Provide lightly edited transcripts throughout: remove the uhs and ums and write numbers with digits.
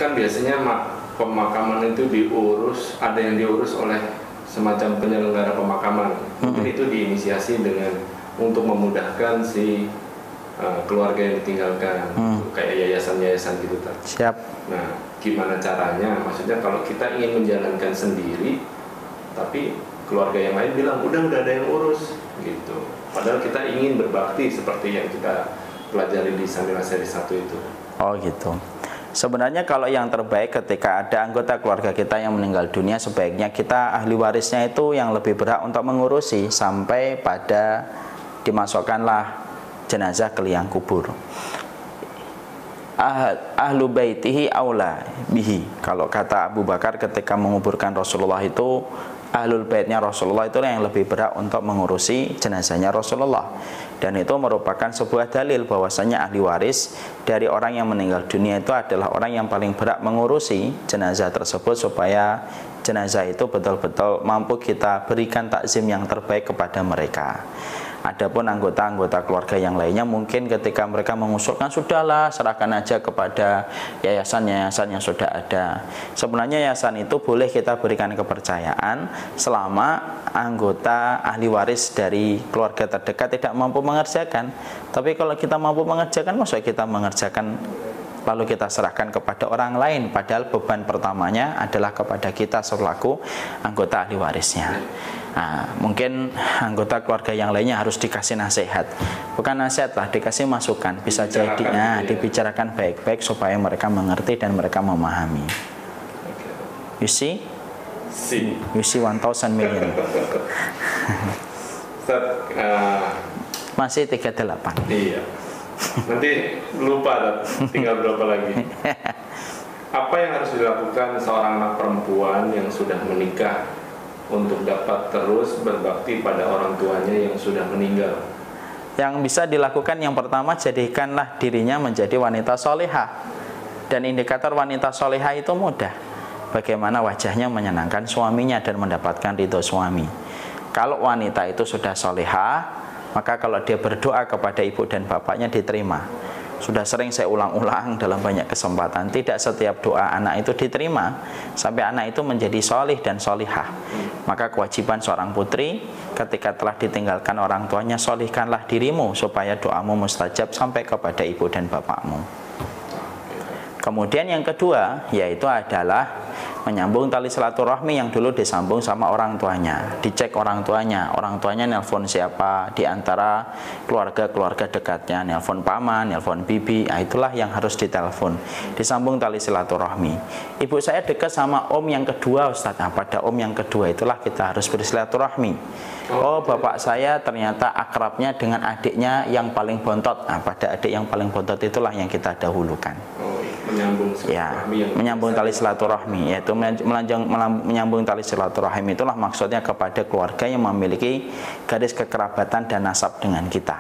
kan biasanya pemakaman itu diurus, ada yang diurus oleh semacam penyelenggara pemakaman. Mungkin itu diinisiasi dengan untuk memudahkan si keluarga yang ditinggalkan, kayak yayasan-yayasan gitu kan. Siap. Nah, gimana caranya? Maksudnya kalau kita ingin menjalankan sendiri, tapi keluarga yang lain bilang udah ada yang urus, gitu. Padahal kita ingin berbakti seperti yang kita pelajari di Samila seri 1 itu. Oh gitu. Sebenarnya kalau yang terbaik ketika ada anggota keluarga kita yang meninggal dunia, sebaiknya kita ahli warisnya itu yang lebih berhak untuk mengurusi sampai pada dimasukkanlah jenazah ke liang kubur. Ahlu baitihi aula bihi. Kalau kata Abu Bakar ketika menguburkan Rasulullah itu, ahlul baitnya Rasulullah itu yang lebih berhak untuk mengurusi jenazahnya Rasulullah. Dan itu merupakan sebuah dalil bahwasanya ahli waris dari orang yang meninggal dunia itu adalah orang yang paling berhak mengurusi jenazah tersebut, supaya jenazah itu betul-betul mampu kita berikan takzim yang terbaik kepada mereka. Adapun anggota-anggota keluarga yang lainnya mungkin ketika mereka mengusulkan, sudahlah serahkan aja kepada yayasan-yayasan yang sudah ada. Sebenarnya yayasan itu boleh kita berikan kepercayaan selama anggota ahli waris dari keluarga terdekat tidak mampu mengerjakan. Tapi kalau kita mampu mengerjakan, maksudnya kita mengerjakan lalu kita serahkan kepada orang lain, padahal beban pertamanya adalah kepada kita selaku anggota ahli warisnya. Nah, mungkin anggota keluarga yang lainnya harus dikasih nasihat, bukan nasihat lah, dikasih masukan, bisa jadi dibicarakan baik-baik supaya mereka mengerti dan mereka memahami. You see? You see 1,000 million. Masih 38. Iya. Nanti lupa, tinggal berapa lagi. Apa yang harus dilakukan seorang anak perempuan yang sudah menikah untuk dapat terus berbakti pada orang tuanya yang sudah meninggal? Yang bisa dilakukan yang pertama, jadikanlah dirinya menjadi wanita solehah. Dan indikator wanita solehah itu mudah. Bagaimana wajahnya menyenangkan suaminya dan mendapatkan ridho suami. Kalau wanita itu sudah solehah, maka kalau dia berdoa kepada ibu dan bapaknya diterima. Sudah sering saya ulang-ulang dalam banyak kesempatan, tidak setiap doa anak itu diterima sampai anak itu menjadi solih dan solihah. Maka kewajiban seorang putri ketika telah ditinggalkan orang tuanya, solihkanlah dirimu supaya doamu mustajab sampai kepada ibu dan bapakmu. Kemudian yang kedua yaitu adalah menyambung tali silaturahmi yang dulu disambung sama orang tuanya. Dicek orang tuanya nelpon siapa di antara keluarga dekatnya, nelpon paman, nelpon bibi, itulah yang harus ditelepon. Disambung tali silaturahmi. Ibu saya dekat sama om yang kedua, Ustaz. Nah, pada om yang kedua itulah kita harus bersilaturahmi. Oh, bapak saya ternyata akrabnya dengan adiknya yang paling bontot. Nah, pada adik yang paling bontot itulah yang kita dahulukan. Menyambung tali silaturahmi, yaitu menyambung tali silaturahmi itulah maksudnya kepada keluarga yang memiliki garis kekerabatan dan nasab dengan kita.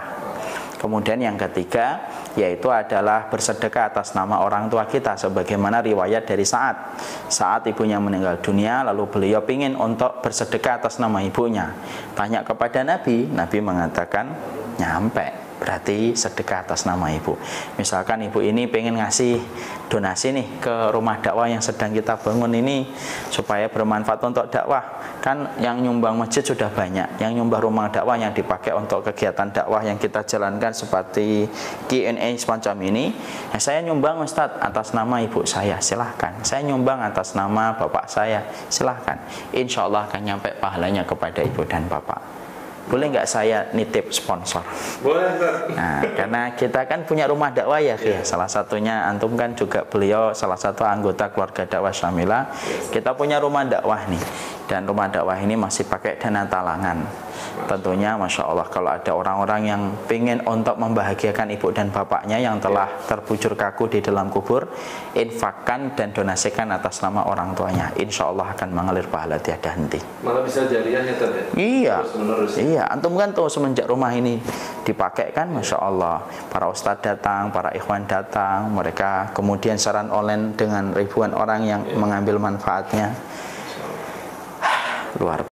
Kemudian yang ketiga yaitu adalah bersedekah atas nama orang tua kita, sebagaimana riwayat dari saat ibunya meninggal dunia, lalu beliau ingin untuk bersedekah atas nama ibunya. Tanya kepada Nabi, Nabi mengatakan nyampe, berarti sedekah atas nama ibu. Misalkan ibu ini pengen ngasih donasi nih ke rumah dakwah yang sedang kita bangun ini supaya bermanfaat untuk dakwah. Kan yang nyumbang masjid sudah banyak, yang nyumbang rumah dakwah yang dipakai untuk kegiatan dakwah yang kita jalankan seperti Q&A semacam ini, saya nyumbang Ustadz atas nama ibu saya, silahkan. Saya nyumbang atas nama bapak saya, silahkan. Insya Allah akan nyampe pahalanya kepada ibu dan bapak. Boleh nggak saya nitip sponsor? Boleh, Ustaz. Nah, karena kita kan punya rumah dakwah ya, salah satunya antum kan juga beliau salah satu anggota keluarga dakwah Syamila. Kita punya rumah dakwah nih, dan rumah dakwah ini masih pakai dana talangan. Tentunya Masya Allah kalau ada orang-orang yang ingin untuk membahagiakan ibu dan bapaknya yang telah terbujur kaku di dalam kubur, infakkan dan donasikan atas nama orang tuanya. Insya Allah akan mengalir pahala tiada henti. Malah bisa jariah ya, Tad? Iya, iya. Antum kan tuh semenjak rumah ini dipakai kan, Masya Allah. Para ustadz datang, para ikhwan datang, mereka kemudian siaran online dengan ribuan orang yang mengambil manfaatnya. Luar biasa.